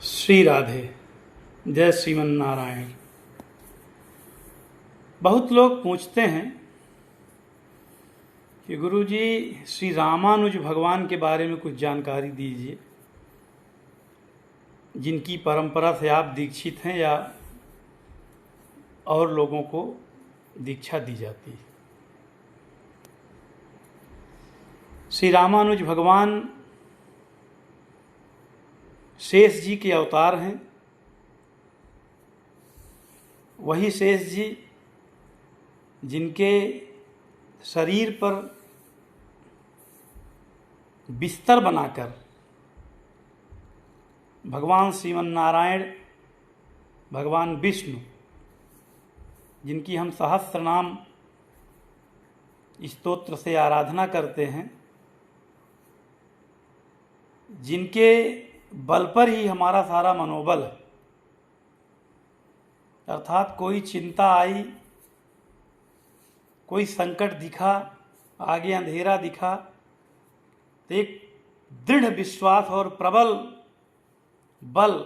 श्री राधे। जय श्रीमन नारायण। बहुत लोग पूछते हैं कि गुरुजी श्री रामानुज भगवान के बारे में कुछ जानकारी दीजिए, जिनकी परंपरा से आप दीक्षित हैं या और लोगों को दीक्षा दी जाती है। श्री रामानुज भगवान शेष जी के अवतार हैं। वही शेष जी जिनके शरीर पर बिस्तर बनाकर भगवान श्रीमन नारायण, भगवान विष्णु, जिनकी हम सहस्त्र नाम स्तोत्र से आराधना करते हैं, जिनके बल पर ही हमारा सारा मनोबल है। अर्थात कोई चिंता आई, कोई संकट दिखा, आगे अंधेरा दिखा, तो एक दृढ़ विश्वास और प्रबल बल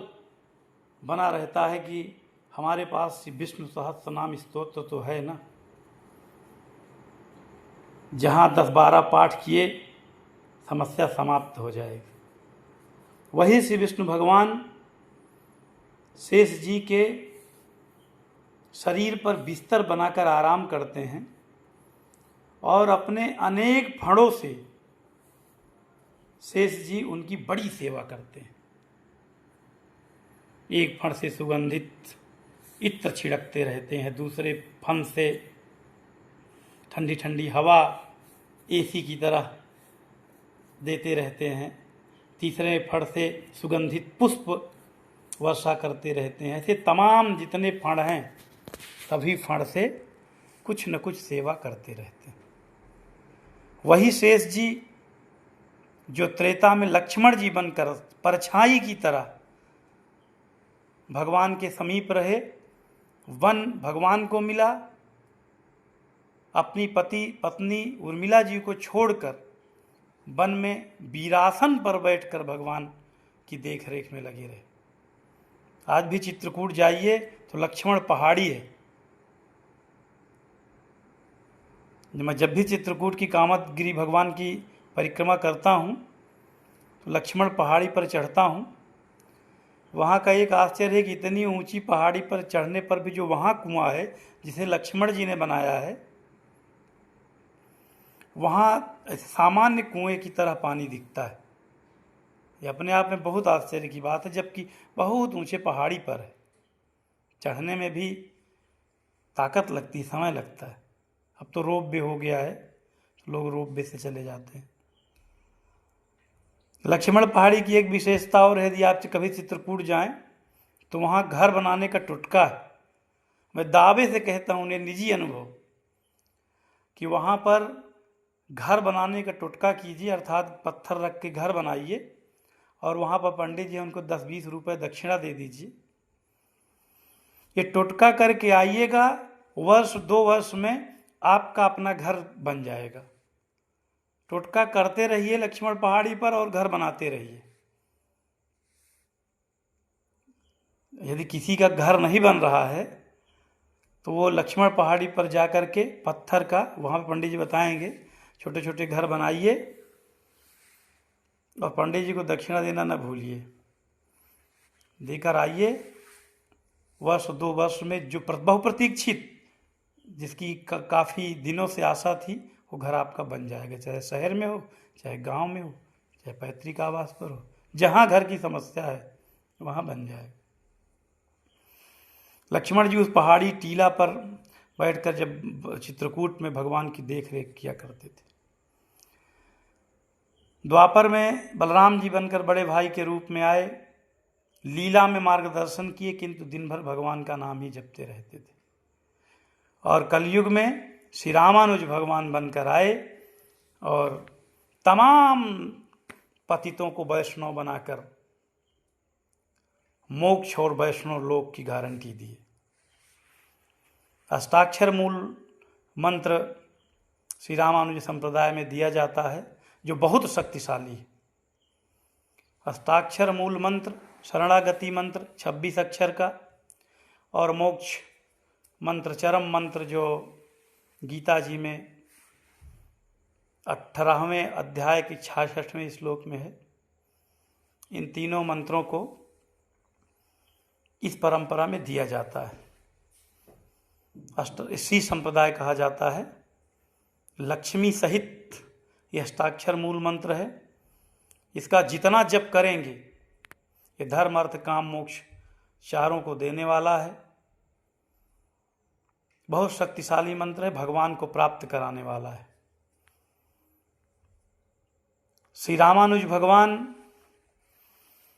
बना रहता है कि हमारे पास विष्णु सहस्त्र नाम स्तोत्र तो है ना। जहाँ 10-12 पाठ किए समस्या समाप्त हो जाएगी। वही श्री विष्णु भगवान शेष जी के शरीर पर बिस्तर बनाकर आराम करते हैं और अपने अनेक फणों से शेष जी उनकी बड़ी सेवा करते हैं। एक फण से सुगंधित इत्र छिड़कते रहते हैं, दूसरे फण से ठंडी ठंडी हवा एसी की तरह देते रहते हैं, तीसरे फण से सुगंधित पुष्प वर्षा करते रहते हैं। ऐसे तमाम जितने फण हैं सभी फण से कुछ न कुछ सेवा करते रहते हैं। वही शेष जी जो त्रेता में लक्ष्मण जी बनकर परछाई की तरह भगवान के समीप रहे, वन भगवान को मिला, अपनी पत्नी उर्मिला जी को छोड़कर वन में वीरासन पर बैठकर भगवान की देख रेख में लगे रहे। आज भी चित्रकूट जाइए तो लक्ष्मण पहाड़ी है। मैं जब भी चित्रकूट की कामदगिरी भगवान की परिक्रमा करता हूँ तो लक्ष्मण पहाड़ी पर चढ़ता हूँ। वहाँ का एक आश्चर्य है कि इतनी ऊंची पहाड़ी पर चढ़ने पर भी जो वहाँ कुआं है जिसे लक्ष्मण जी ने बनाया है, वहाँ सामान्य कुएं की तरह पानी दिखता है। ये अपने आप में बहुत आश्चर्य की बात है, जबकि बहुत ऊंचे पहाड़ी पर है। चढ़ने में भी ताकत लगती है, समय लगता है। अब तो रोप वे हो गया है तो लोग रोप वे से चले जाते हैं। लक्ष्मण पहाड़ी की एक विशेषता और है, यदि आप कभी चित्रकूट जाएं तो वहाँ घर बनाने का टुटका है। मैं दावे से कहता हूँ, ये निजी अनुभव, कि वहाँ पर घर बनाने का टुटका कीजिए, अर्थात पत्थर रख के घर बनाइए और वहाँ पर पंडित जी उनको 10-20 रुपये दक्षिणा दे दीजिए। ये टुटका करके आइएगा, 1-2 वर्ष में आपका अपना घर बन जाएगा। टुटका करते रहिए लक्ष्मण पहाड़ी पर और घर बनाते रहिए। यदि किसी का घर नहीं बन रहा है तो वो लक्ष्मण पहाड़ी पर जा कर के पत्थर का, वहाँ पर पंडित जी बताएंगे, छोटे छोटे घर बनाइए और पंडित जी को दक्षिणा देना न भूलिए। देकर आइए, 1-2 वर्ष में जो बहुप्रतीक्षित, जिसकी काफ़ी दिनों से आशा थी, वो घर आपका बन जाएगा। चाहे शहर में हो, चाहे गांव में हो, चाहे पैतृक आवास पर हो, जहाँ घर की समस्या है वहाँ बन जाएगा। लक्ष्मण जी उस पहाड़ी टीला पर बैठकर जब चित्रकूट में भगवान की देख रेख किया करते थे। द्वापर में बलराम जी बनकर बड़े भाई के रूप में आए, लीला में मार्गदर्शन किए, किंतु दिन भर भगवान का नाम ही जपते रहते थे। और कलयुग में श्री रामानुज भगवान बनकर आए और तमाम पतितों को वैष्णव बनाकर मोक्ष और वैष्णव लोक की गारंटी दी। अष्टाक्षर मूल मंत्र श्री रामानुज संप्रदाय में दिया जाता है, जो बहुत शक्तिशाली है। हस्ताक्षर मूल मंत्र शरणागति मंत्र 26 अक्षर का, और मोक्ष मंत्र, चरम मंत्र जो गीता जी में 18वें अध्याय की 66वें श्लोक में है। इन तीनों मंत्रों को इस परंपरा में दिया जाता है। श्री संप्रदाय कहा जाता है। लक्ष्मी सहित यह अष्टाक्षर मूल मंत्र है। इसका जितना जप करेंगे ये धर्म अर्थ काम मोक्ष चारों को देने वाला है। बहुत शक्तिशाली मंत्र है, भगवान को प्राप्त कराने वाला है। श्री रामानुज भगवान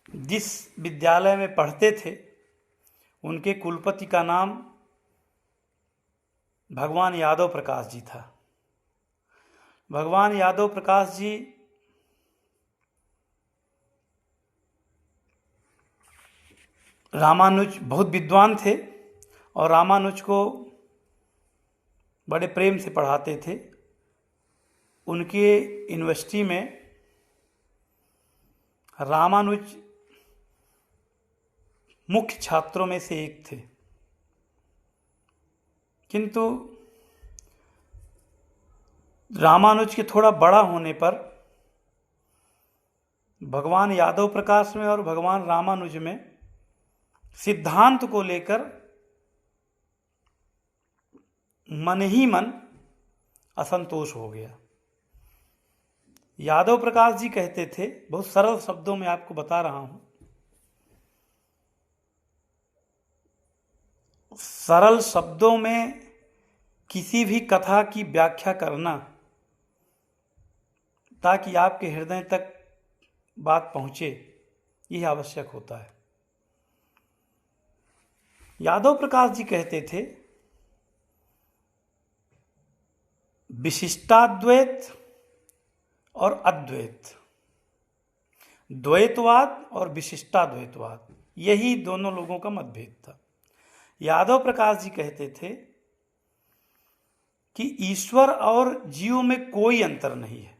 जिस विद्यालय में पढ़ते थे उनके कुलपति का नाम भगवान यादव प्रकाश जी था। भगवान यादव प्रकाश जी रामानुज बहुत विद्वान थे और रामानुज को बड़े प्रेम से पढ़ाते थे। उनके यूनिवर्सिटी में रामानुज मुख्य छात्रों में से एक थे, किंतु रामानुज के थोड़ा बड़ा होने पर भगवान यादव प्रकाश में और भगवान रामानुज में सिद्धांत को लेकर मन ही मन असंतोष हो गया। यादव प्रकाश जी कहते थे, बहुत सरल शब्दों में आपको बता रहा हूं, सरल शब्दों में किसी भी कथा की व्याख्या करना ताकि आपके हृदय तक बात पहुंचे, यह आवश्यक होता है। यादव प्रकाश जी कहते थे, विशिष्टाद्वैत और अद्वैत, द्वैतवाद और विशिष्टाद्वैतवाद, यही दोनों लोगों का मतभेद था। यादव प्रकाश जी कहते थे कि ईश्वर और जीव में कोई अंतर नहीं है।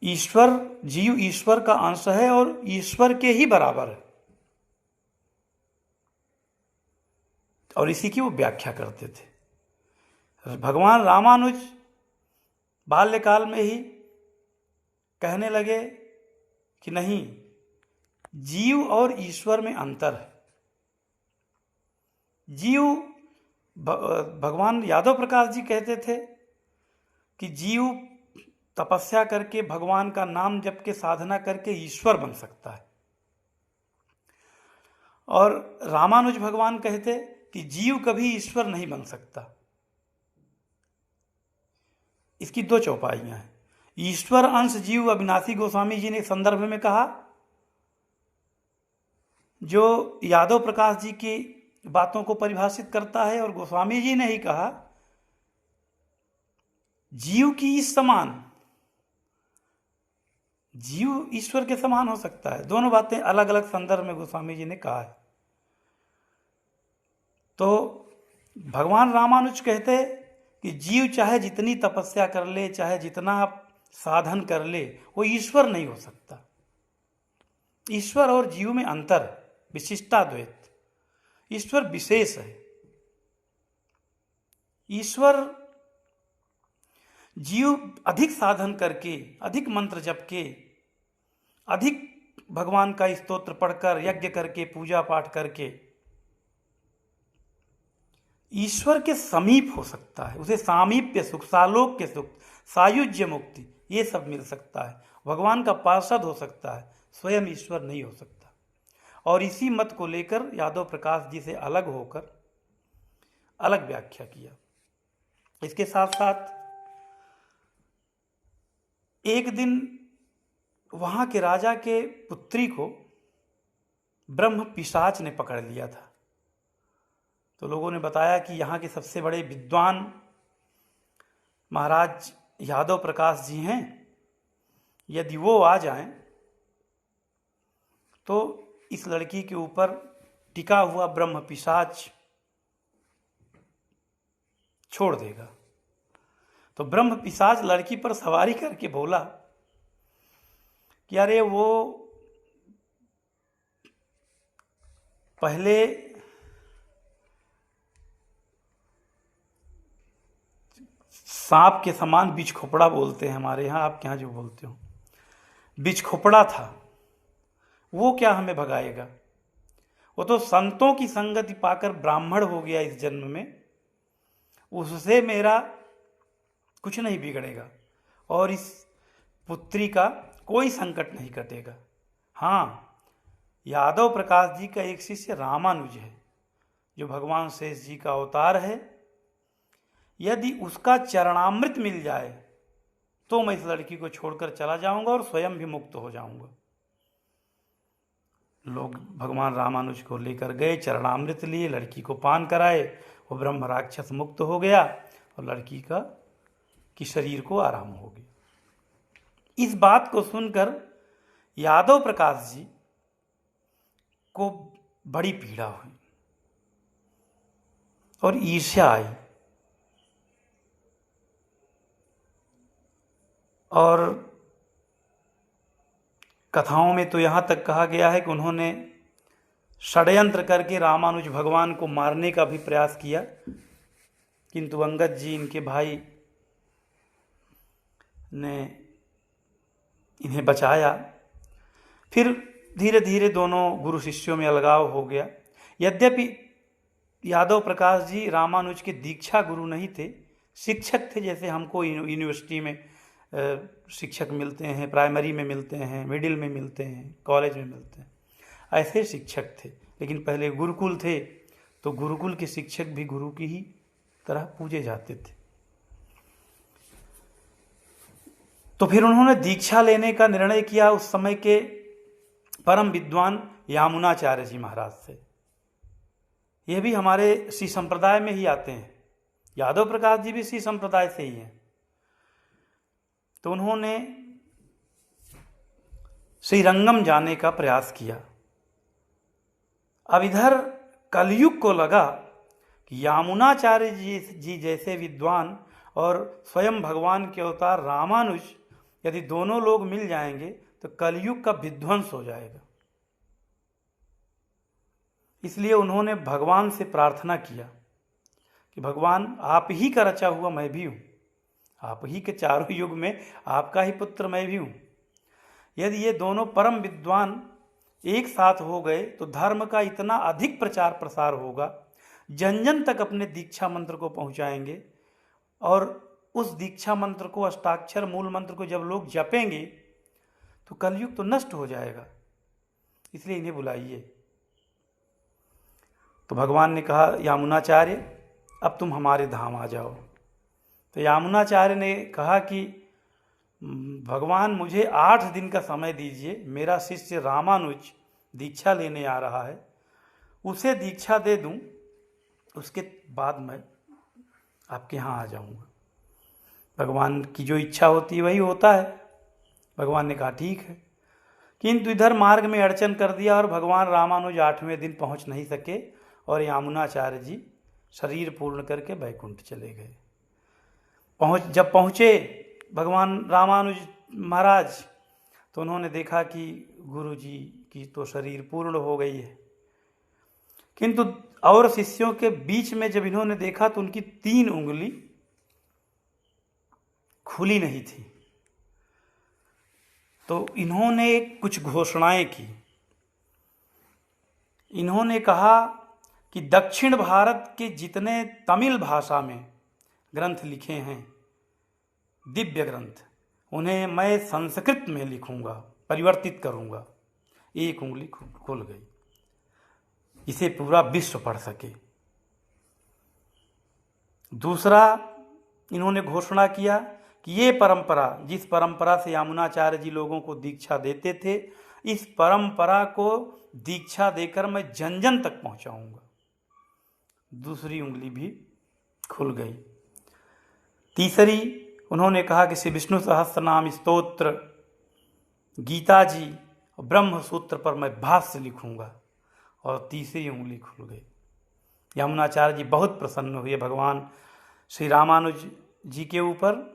ईश्वर, जीव ईश्वर का अंश है और ईश्वर के ही बराबर है, और इसी की वो व्याख्या करते थे। भगवान रामानुज बाल्यकाल में ही कहने लगे कि नहीं, जीव और ईश्वर में अंतर है। जीव, भगवान यादव प्रकाश जी कहते थे कि जीव तपस्या करके भगवान का नाम जप के साधना करके ईश्वर बन सकता है, और रामानुज भगवान कहते कि जीव कभी ईश्वर नहीं बन सकता। इसकी दो चौपाइयां हैं। ईश्वर अंश जीव, अविनाशी गोस्वामी जी ने संदर्भ में कहा, जो यादव प्रकाश जी की बातों को परिभाषित करता है, और गोस्वामी जी ने ही कहा जीव की इस समान, जीव ईश्वर के समान हो सकता है। दोनों बातें अलग अलग संदर्भ में गोस्वामी जी ने कहा है। तो भगवान रामानुज कहते कि जीव चाहे जितनी तपस्या कर ले, चाहे जितना साधन कर ले, वो ईश्वर नहीं हो सकता। ईश्वर और जीव में अंतर, विशिष्टाद्वैत। ईश्वर विशेष है। ईश्वर, जीव अधिक साधन करके, अधिक मंत्र जप के, अधिक भगवान का स्तोत्र पढ़कर, यज्ञ करके, पूजा पाठ करके ईश्वर के समीप हो सकता है। उसे सामीप्य सुख, सालोक्य सुख, सायुज्य मुक्ति, ये सब मिल सकता है। भगवान का पार्षद हो सकता है, स्वयं ईश्वर नहीं हो सकता। और इसी मत को लेकर यादव प्रकाश जी से अलग होकर अलग व्याख्या किया। इसके साथ साथ एक दिन वहां के राजा के पुत्री को ब्रह्म पिशाच ने पकड़ लिया था। तो लोगों ने बताया कि यहाँ के सबसे बड़े विद्वान महाराज यादव प्रकाश जी हैं, यदि वो आ जाएं तो इस लड़की के ऊपर टिका हुआ ब्रह्म पिशाच छोड़ देगा। तो ब्रह्म पिशाच लड़की पर सवारी करके बोला कि अरे वो पहले सांप के समान बीच खोपड़ा बोलते हैं हमारे यहाँ, आपके यहाँ जो बोलते हो, बीच खोपड़ा था, वो क्या हमें भगाएगा? वो तो संतों की संगति पाकर ब्राह्मण हो गया इस जन्म में, उससे मेरा कुछ नहीं बिगड़ेगा और इस पुत्री का कोई संकट नहीं कटेगा। हाँ, यादव प्रकाश जी का एक शिष्य रामानुज है, जो भगवान शेष जी का अवतार है। यदि उसका चरणामृत मिल जाए तो मैं इस लड़की को छोड़कर चला जाऊंगा और स्वयं भी मुक्त हो जाऊंगा। लोग भगवान रामानुज को लेकर गए, चरणामृत लिए, लड़की को पान कराए, वो ब्रह्म राक्षस मुक्त हो गया और लड़की की शरीर को आराम हो गया। इस बात को सुनकर यादव प्रकाश जी को बड़ी पीड़ा हुई और ईर्ष्या आई, और कथाओं में तो यहाँ तक कहा गया है कि उन्होंने षड्यंत्र करके रामानुज भगवान को मारने का भी प्रयास किया, किंतु अंगद जी, इनके भाई, ने इन्हें बचाया। फिर धीरे धीरे दोनों गुरु शिष्यों में अलगाव हो गया। यद्यपि यादव प्रकाश जी रामानुज के दीक्षा गुरु नहीं थे, शिक्षक थे, जैसे हमको यूनिवर्सिटी में शिक्षक मिलते हैं, प्राइमरी में मिलते हैं, मिडिल में मिलते हैं, कॉलेज में मिलते हैं, ऐसे शिक्षक थे। लेकिन पहले गुरुकुल थे, तो गुरुकुल के शिक्षक भी गुरु की ही तरह पूजे जाते थे। तो फिर उन्होंने दीक्षा लेने का निर्णय किया उस समय के परम विद्वान यामुनाचार्य जी महाराज से। यह भी हमारे श्री संप्रदाय में ही आते हैं, यादव प्रकाश जी भी श्री संप्रदाय से ही हैं। तो उन्होंने श्रीरंगम जाने का प्रयास किया। अब इधर कलयुग को लगा कि यामुनाचार्य जी जैसे विद्वान और स्वयं भगवान के अवतार रामानुज, यदि दोनों लोग मिल जाएंगे तो कलयुग का विध्वंस हो जाएगा। इसलिए उन्होंने भगवान से प्रार्थना किया कि भगवान, आप ही का रचा हुआ मैं भी हूँ, आप ही के चारों युग में आपका ही पुत्र मैं भी हूँ। यदि ये दोनों परम विद्वान एक साथ हो गए तो धर्म का इतना अधिक प्रचार प्रसार होगा, जन जन तक अपने दीक्षा मंत्र को पहुँचाएंगे, और उस दीक्षा मंत्र को, अष्टाक्षर मूल मंत्र को जब लोग जपेंगे तो कलयुग तो नष्ट हो जाएगा, इसलिए इन्हें बुलाइए। तो भगवान ने कहा, यामुनाचार्य, अब तुम हमारे धाम आ जाओ। तो यामुनाचार्य ने कहा कि भगवान, मुझे 8 दिन का समय दीजिए, मेरा शिष्य रामानुज दीक्षा लेने आ रहा है, उसे दीक्षा दे दूं, उसके बाद मैं आपके यहाँ आ जाऊंगा। भगवान की जो इच्छा होती है वही होता है। भगवान ने कहा ठीक है, किंतु इधर मार्ग में अड़चन कर दिया और भगवान रामानुज 8वें दिन पहुँच नहीं सके और यामुनाचार्य जी शरीर पूर्ण करके बैकुंठ चले गए। जब पहुँचे भगवान रामानुज महाराज, तो उन्होंने देखा कि गुरु जी की तो शरीर पूर्ण हो गई है, किंतु और शिष्यों के बीच में जब इन्होंने देखा तो उनकी 3 उंगली खुली नहीं थी। तो इन्होंने कुछ घोषणाएं की। इन्होंने कहा कि दक्षिण भारत के जितने तमिल भाषा में ग्रंथ लिखे हैं, दिव्य ग्रंथ, उन्हें मैं संस्कृत में लिखूंगा, परिवर्तित करूंगा। 1 उंगली खुल गई, इसे पूरा विश्व पढ़ सके। दूसरा, इन्होंने घोषणा किया कि ये परंपरा, जिस परंपरा से यामुनाचार्य जी लोगों को दीक्षा देते थे, इस परंपरा को दीक्षा देकर मैं जन जन तक पहुंचाऊंगा। दूसरी उंगली भी खुल गई। तीसरी, उन्होंने कहा कि श्री विष्णु सहस्त्रनाम स्तोत्र, गीता जी और ब्रह्म सूत्र पर मैं भाष्य लिखूंगा, और तीसरी उंगली खुल गई। यामुनाचार्य जी बहुत प्रसन्न हुए भगवान श्री रामानुज जी के ऊपर,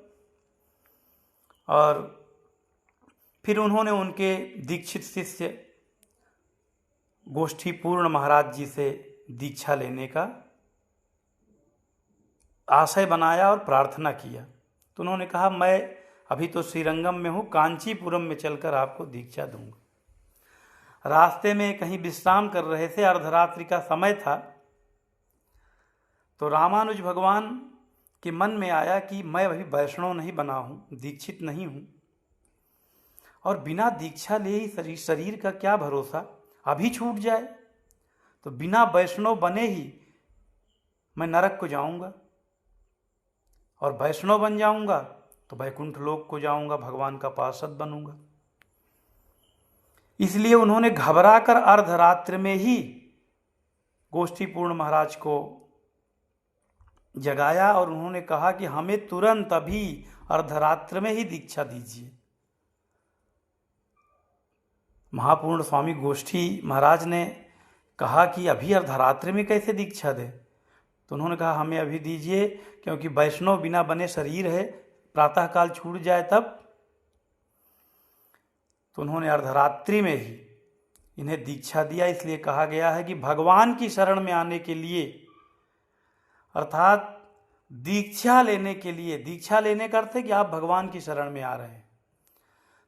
और फिर उन्होंने उनके दीक्षित शिष्य गोष्ठी पूर्ण महाराज जी से दीक्षा लेने का आशय बनाया और प्रार्थना किया। तो उन्होंने कहा, मैं अभी तो श्रीरंगम में हूँ, कांचीपुरम में चलकर आपको दीक्षा दूंगा। रास्ते में कहीं विश्राम कर रहे थे, अर्धरात्रि का समय था। तो रामानुज भगवान के मन में आया कि मैं अभी वैष्णव नहीं बना हूँ, दीक्षित नहीं हूँ, और बिना दीक्षा लिए ही शरीर का क्या भरोसा, अभी छूट जाए तो बिना वैष्णव बने ही मैं नरक को जाऊंगा, और वैष्णव बन जाऊंगा तो वैकुंठ लोक को जाऊंगा, भगवान का पार्षद बनूंगा। इसलिए उन्होंने घबराकर अर्धरात्रि में ही गोष्ठी पूर्ण महाराज को जगाया और उन्होंने कहा कि हमें तुरंत अभी अर्धरात्रि में ही दीक्षा दीजिए। महापूर्ण स्वामी गोष्ठी महाराज ने कहा कि अभी अर्धरात्रि में कैसे दीक्षा दे? तो उन्होंने कहा, हमें अभी दीजिए, क्योंकि वैष्णव बिना बने शरीर है, प्रातःकाल छूट जाए तब। तो उन्होंने अर्धरात्रि में ही इन्हें दीक्षा दिया। इसलिए कहा गया है कि भगवान की शरण में आने के लिए, अर्थात दीक्षा लेने के लिए, दीक्षा लेने का अर्थ है कि आप भगवान की शरण में आ रहे हैं,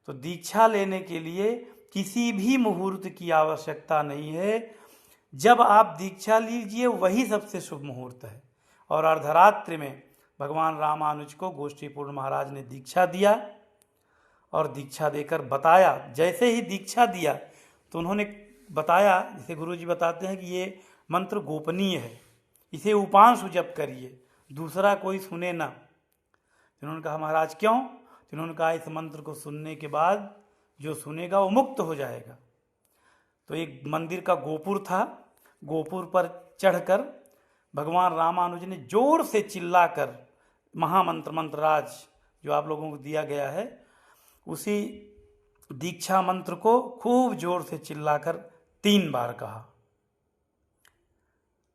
तो दीक्षा लेने के लिए किसी भी मुहूर्त की आवश्यकता नहीं है। जब आप दीक्षा लीजिए वही सबसे शुभ मुहूर्त है। और अर्धरात्रि में भगवान रामानुज को गोष्ठी पूर्ण महाराज ने दीक्षा दिया और दीक्षा देकर बताया। जैसे ही दीक्षा दिया तो उन्होंने बताया, जैसे गुरु जी बताते हैं कि ये मंत्र गोपनीय है, इसे उपांशु जप करिए, दूसरा कोई सुने ना। उन्होंने कहा, महाराज क्यों? तो उन्होंने कहा, इस मंत्र को सुनने के बाद जो सुनेगा वो मुक्त हो जाएगा। तो एक मंदिर का गोपुर था, गोपुर पर चढ़कर भगवान रामानुज ने जोर से चिल्लाकर महामंत्र, मंत्रराज जो आप लोगों को दिया गया है, उसी दीक्षा मंत्र को खूब जोर से चिल्लाकर 3 बार कहा।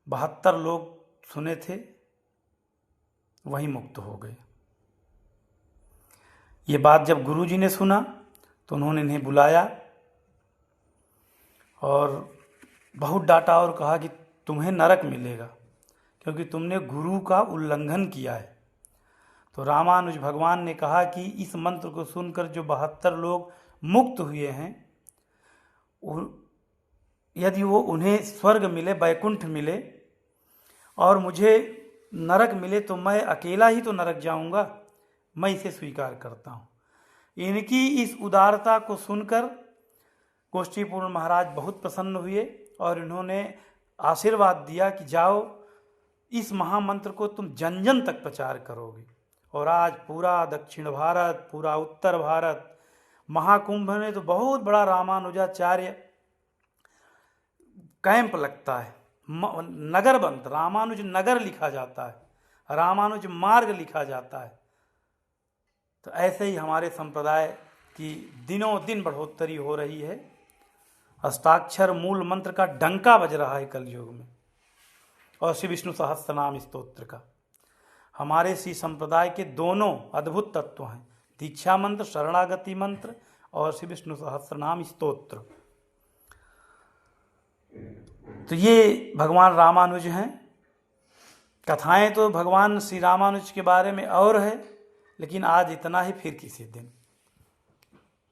72 लोग सुने थे, वहीं मुक्त हो गए। ये बात जब गुरु जी ने सुना तो उन्होंने इन्हें बुलाया और बहुत डांटा और कहा कि तुम्हें नरक मिलेगा, क्योंकि तुमने गुरु का उल्लंघन किया है। तो रामानुज भगवान ने कहा कि इस मंत्र को सुनकर जो 72 लोग मुक्त हुए हैं, यदि वो उन्हें स्वर्ग मिले, वैकुंठ मिले, और मुझे नरक मिले तो मैं अकेला ही तो नरक जाऊंगा। मैं इसे स्वीकार करता हूँ। इनकी इस उदारता को सुनकर गोष्ठी पूर्ण महाराज बहुत प्रसन्न हुए और इन्होंने आशीर्वाद दिया कि जाओ, इस महामंत्र को तुम जन जन तक प्रचार करोगे। और आज पूरा दक्षिण भारत, पूरा उत्तर भारत, महाकुंभ में तो बहुत बड़ा रामानुजाचार्य कैंप लगता है, नगर बनता, रामानुज नगर लिखा जाता है, रामानुज मार्ग लिखा जाता है। तो ऐसे ही हमारे संप्रदाय की दिनों दिन बढ़ोतरी हो रही है। अष्टाक्षर मूल मंत्र का डंका बज रहा है कलयुग में, और श्री विष्णु सहस्त्रनाम स्तोत्र का। हमारे श्री संप्रदाय के दोनों अद्भुत तत्व हैं, दीक्षा मंत्र, शरणागति मंत्र और श्री विष्णु सहस्त्रनाम स्तोत्र। तो ये भगवान रामानुज हैं। कथाएं तो भगवान श्री रामानुज के बारे में और है, लेकिन आज इतना ही, फिर किसी दिन।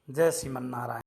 जय श्रीमन नारायण।